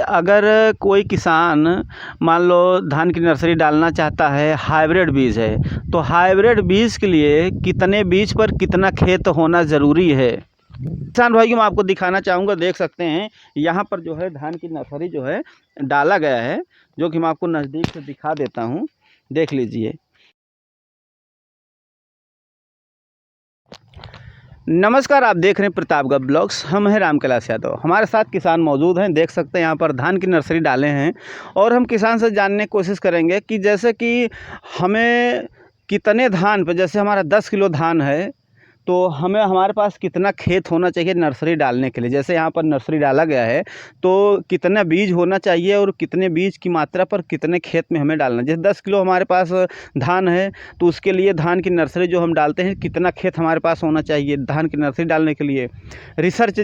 अगर कोई किसान मान लो धान की नर्सरी डालना चाहता है, हाइब्रिड बीज है, तो हाइब्रिड बीज के लिए कितने बीज पर कितना खेत होना ज़रूरी है? किसान भाइयों, मैं आपको दिखाना चाहूँगा। देख सकते हैं यहाँ पर जो है धान की नर्सरी जो है डाला गया है, जो कि मैं आपको नज़दीक से दिखा देता हूँ। देख लीजिए। नमस्कार, आप देख रहे हैं प्रतापगढ़ ब्लॉग्स। हम हैं राम कैलाश यादव। हमारे साथ किसान मौजूद हैं। देख सकते हैं यहाँ पर धान की नर्सरी डाले हैं और हम किसान से जानने की कोशिश करेंगे कि जैसे कि हमें कितने धान पे, जैसे हमारा 10 किलो धान है तो हमारे पास कितना खेत होना चाहिए नर्सरी डालने के लिए। जैसे यहाँ पर नर्सरी डाला गया है तो कितना बीज होना चाहिए और कितने बीज की मात्रा पर कितने खेत में हमें डालना है। जैसे 10 किलो हमारे पास धान है तो उसके लिए धान की नर्सरी जो हम डालते हैं, कितना खेत हमारे पास होना चाहिए धान की नर्सरी डालने के लिए। रिसर्च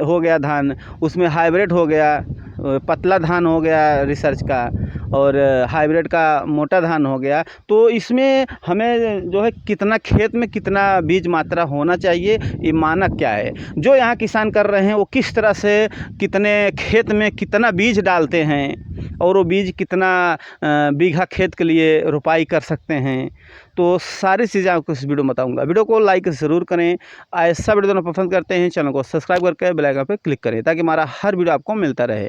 हो गया धान, उसमें हाइब्रिड हो गया, पतला धान हो गया रिसर्च का, और हाइब्रिड का मोटा धान हो गया। तो इसमें हमें जो है कितना खेत में कितना बीज मात्रा होना चाहिए, ये मानक क्या है जो यहाँ किसान कर रहे हैं, वो किस तरह से कितने खेत में कितना बीज डालते हैं और वो बीज कितना बीघा खेत के लिए रोपाई कर सकते हैं। तो सारी चीज़ें आपको इस वीडियो में बताऊंगा। वीडियो को लाइक ज़रूर करें। ऐसा वीडियो दोनों पसंद करते हैं चैनल को सब्सक्राइब करके बेल आइकन पर क्लिक करें ताकि हमारा हर वीडियो आपको मिलता रहे।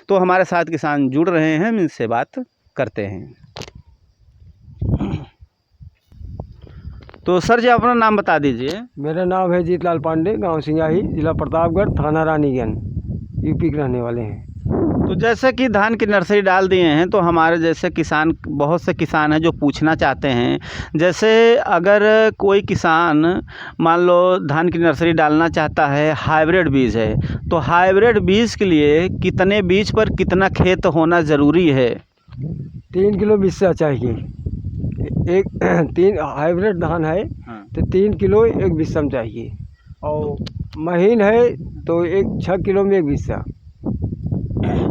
तो हमारे साथ किसान जुड़ रहे हैं, हम इनसे बात करते हैं। तो सर जी, अपना नाम बता दीजिए। मेरा नाम है जीतलाल पांडे, गांव सिंगाही, जिला प्रतापगढ़, थाना रानीगंज, यूपी के रहने वाले हैं। तो जैसे कि धान की नर्सरी डाल दिए हैं तो हमारे जैसे किसान, बहुत से किसान हैं जो पूछना चाहते हैं, जैसे अगर कोई किसान मान लो धान की नर्सरी डालना चाहता है, हाइब्रिड बीज है, तो हाइब्रिड बीज के लिए कितने बीज पर कितना खेत होना ज़रूरी है? 3 किलो बिस्सा चाहिए। एक 3 हाइब्रिड धान है तो 3 किलो एक बिस्सा में चाहिए, और महीन है तो 6 किलो में एक बिस्सा।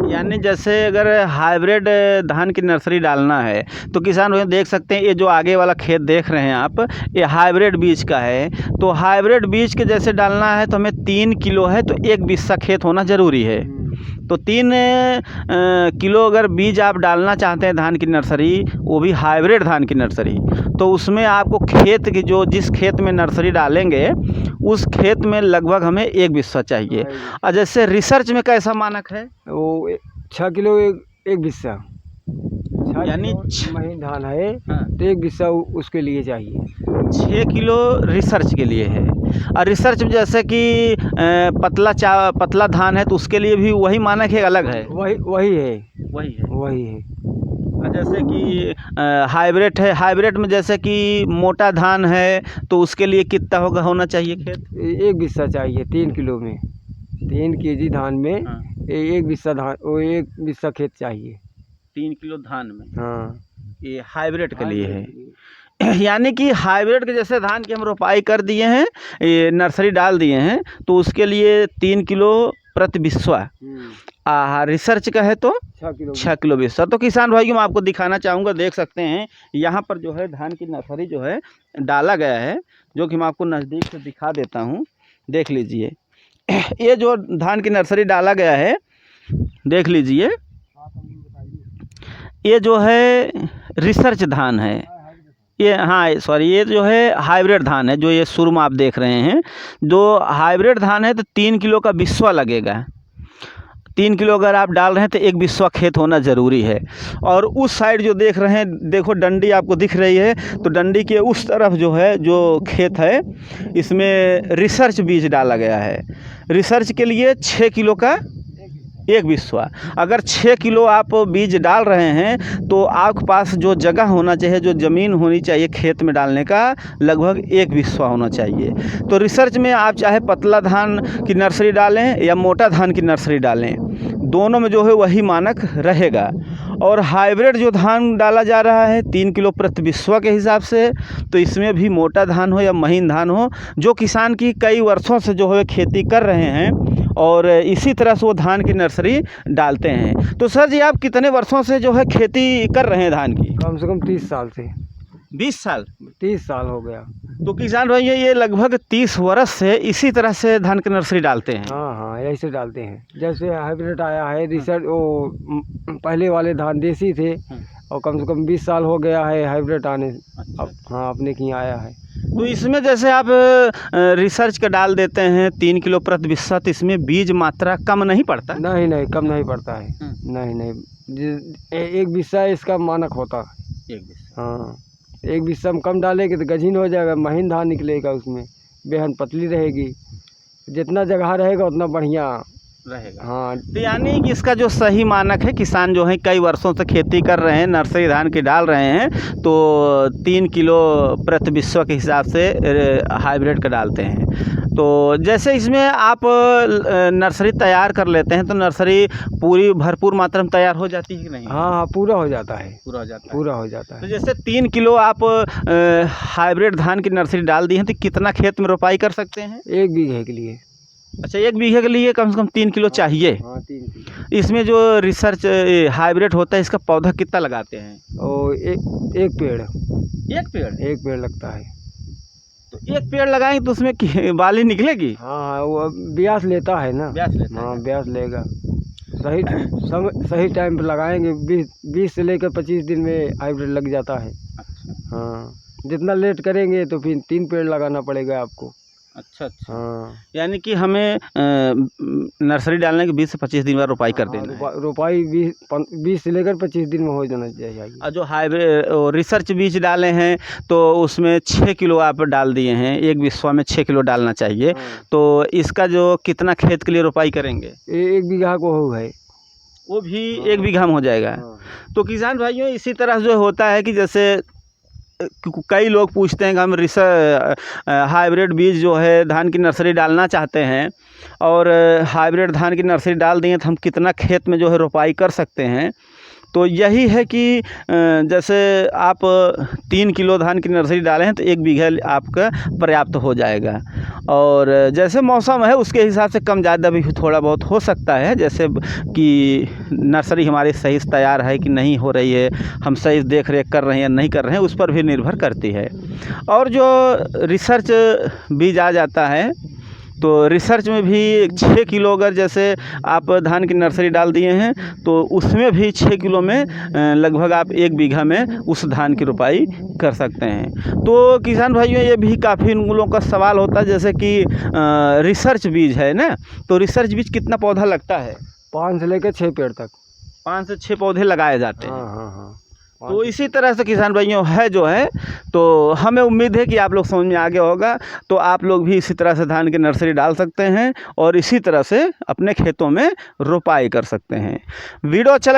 यानी जैसे अगर हाइब्रिड धान की नर्सरी डालना है तो किसान भाई देख सकते हैं, ये जो आगे वाला खेत देख रहे हैं आप, ये हाइब्रिड बीज का है। तो हाइब्रिड बीज के जैसे डालना है तो हमें 3 किलो है तो एक बिस्सा खेत होना ज़रूरी है। तो 3 किलो अगर बीज आप डालना चाहते हैं धान की नर्सरी, वो भी हाइब्रिड धान की नर्सरी, तो उसमें आपको खेत की जिस खेत में नर्सरी डालेंगे उस खेत में लगभग हमें एक बिस्सा चाहिए। और जैसे रिसर्च में कैसा मानक है? वो 6 किलो एक बिस्सा, यानी महीन धान है तो एक बिस्सा उसके लिए चाहिए। 6 किलो रिसर्च के लिए है। और रिसर्च में जैसे कि पतला धान है तो उसके लिए भी वही मानक है, अलग है? वही है। जैसे कि हाइब्रिड है, हाइब्रिड में जैसे कि मोटा धान है तो उसके लिए कितना होना चाहिए खेत? एक बिस्सा चाहिए 3 किलो में। 3 केजी धान में एक बिस्सा धान, वो एक बिस्सा खेत चाहिए 3 किलो धान में। हाँ, ये हाइब्रिड के लिए है। यानी कि हाइब्रिड के जैसे धान की हम रोपाई कर दिए हैं, ये नर्सरी डाल दिए हैं, तो उसके लिए 3 किलो प्रति बिस्वा। रिसर्च का है तो 6 किलो बिस्सा। तो किसान भाइयों, मैं आपको दिखाना चाहूँगा। देख सकते हैं यहाँ पर जो है धान की नर्सरी जो है डाला गया है, जो कि मैं आपको नज़दीक से दिखा देता हूँ। देख लीजिए। ये जो धान की नर्सरी डाला गया है, देख लीजिए, ये जो है रिसर्च धान है। ये ये जो है हाइब्रिड धान है, जो ये शुरू में आप देख रहे हैं। जो हाइब्रिड धान है तो 3 किलो का बिस्वा लगेगा। 3 किलो अगर आप डाल रहे हैं तो एक बिस्वा खेत होना ज़रूरी है। और उस साइड जो देख रहे हैं, देखो डंडी आपको दिख रही है, तो डंडी के उस तरफ जो है जो खेत है, इसमें रिसर्च बीज डाला गया है। रिसर्च के लिए 6 किलो का एक बिस्वा। अगर 6 किलो आप बीज डाल रहे हैं तो आपके पास जो जगह होना चाहिए, जो ज़मीन होनी चाहिए खेत में डालने का, लगभग एक बिस्वा होना चाहिए। तो रिसर्च में आप चाहे पतला धान की नर्सरी डालें या मोटा धान की नर्सरी डालें, दोनों में जो है वही मानक रहेगा। और हाइब्रिड जो धान डाला जा रहा है 3 किलो प्रति बिस्वा के हिसाब से, तो इसमें भी मोटा धान हो या महीन धान हो, जो किसान की कई वर्षों से जो है खेती कर रहे हैं और इसी तरह से वो धान की नर्सरी डालते हैं। तो सर जी, आप कितने वर्षों से जो है खेती कर रहे हैं धान की? कम से कम 30 साल से। 20 साल? 30 साल हो गया। तो किसान भाई ये लगभग 30 वर्ष से इसी तरह से धान की नर्सरी डालते हैं? हाँ, ऐसे डालते हैं। जैसे हाइब्रिड आया है रिसर्च, वो पहले वाले धान देसी थे और कम से कम 20 साल हो गया है हाइब्रिड आने। अच्छा। अब हाँ अपने की आया है। तो इसमें जैसे आप रिसर्च का डाल देते हैं 3 किलो प्रति बिस्सा, तो इसमें बीज मात्रा कम नहीं पड़ता? नहीं नहीं, कम नहीं पड़ता है। नहीं नहीं, एक बिस्सा इसका मानक होता है। एक बिस्सा। हाँ, एक बिस्सा में कम डालेंगे तो गजीन हो जाएगा, महीन धान निकलेगा, उसमें बेहन पतली रहेगी। जितना जगह रहेगा उतना बढ़िया रहेगा। हाँ। तो यानी कि इसका जो सही मानक है, किसान जो है कई वर्षों से खेती कर रहे हैं, नर्सरी धान की डाल रहे हैं, तो 3 किलो प्रति बिस्वा के हिसाब से हाइब्रिड का डालते हैं। तो जैसे इसमें आप नर्सरी तैयार कर लेते हैं तो नर्सरी पूरी भरपूर मात्रा में तैयार हो जाती है कि नहीं? हाँ हाँ, पूरा हो जाता है। पूरा हो जाता है। पूरा हो जाता तो है। जैसे 3 किलो आप हाइब्रिड धान की नर्सरी डाल दी है, तो कितना खेत में रोपाई कर सकते हैं? 1 बीघे के लिए। अच्छा, 1 बीघे के लिए कम से कम 3 किलो चाहिए। हाँ, 3 किलो। इसमें जो रिसर्च हाइब्रिड होता है, इसका पौधा कितना लगाते हैं? और एक पेड़, एक पेड़? एक पेड़ लगता है। तो एक पेड़ लगाएंगे तो उसमें बाली निकलेगी? हाँ हाँ, वो ब्यास लेता है ना। ब्यास लेता है। हाँ, ब्यास लेगा। सही टाइम पर लगाएंगे। 20 से लेकर 25 दिन में हाइब्रिड लग जाता है। अच्छा। हाँ, जितना लेट करेंगे तो फिर 3 पेड़ लगाना पड़ेगा आपको। अच्छा अच्छा। हाँ। यानी कि हमें नर्सरी डालने के 20 से 25 दिन बाद रोपाई कर देना है। रोपाई 20 से लेकर 25 दिन में हो जाना चाहिए। और जो हाइब्रिड रिसर्च बीज डाले हैं तो उसमें 6 किलो आप डाल दिए हैं, एक बिस्वा में 6 किलो डालना चाहिए। हाँ। तो इसका जो कितना खेत के लिए रोपाई करेंगे? 1 बीघा को हो है। वो भी 1 बीघा में हो जाएगा। हाँ। तो किसान भाइयों, इसी तरह जो होता है कि जैसे कई लोग पूछते हैं कि हम हाइब्रिड बीज जो है धान की नर्सरी डालना चाहते हैं, और हाइब्रिड धान की नर्सरी डाल देंगे तो हम कितना खेत में जो है रोपाई कर सकते हैं। तो यही है कि जैसे आप 3 किलो धान की नर्सरी डालें हैं तो 1 बीघा आपका पर्याप्त हो जाएगा। और जैसे मौसम है उसके हिसाब से कम ज़्यादा भी थोड़ा बहुत हो सकता है, जैसे कि नर्सरी हमारी सही से तैयार है कि नहीं हो रही है, हम सही देख रेख कर रहे हैं या नहीं कर रहे हैं, उस पर भी निर्भर करती है। और जो रिसर्च बीज आ जाता है तो रिसर्च में भी 6 किलो अगर जैसे आप धान की नर्सरी डाल दिए हैं तो उसमें भी 6 किलो में लगभग आप 1 बीघा में उस धान की रोपाई कर सकते हैं। तो किसान भाइयों, ये भी काफ़ी उन लोगों का सवाल होता है, जैसे कि रिसर्च बीज है ना, तो रिसर्च बीज कितना पौधा लगता है? 5 से लेकर 6 पेड़ तक। 5 से 6 पौधे लगाए जाते हैं। हाँ हाँ हाँ। तो इसी तरह से किसान भाइयों है जो है, तो हमें उम्मीद है कि आप लोग समझ में आ गया होगा। तो आप लोग भी इसी तरह से धान की नर्सरी डाल सकते हैं और इसी तरह से अपने खेतों में रोपाई कर सकते हैं। वीडियो अच्छा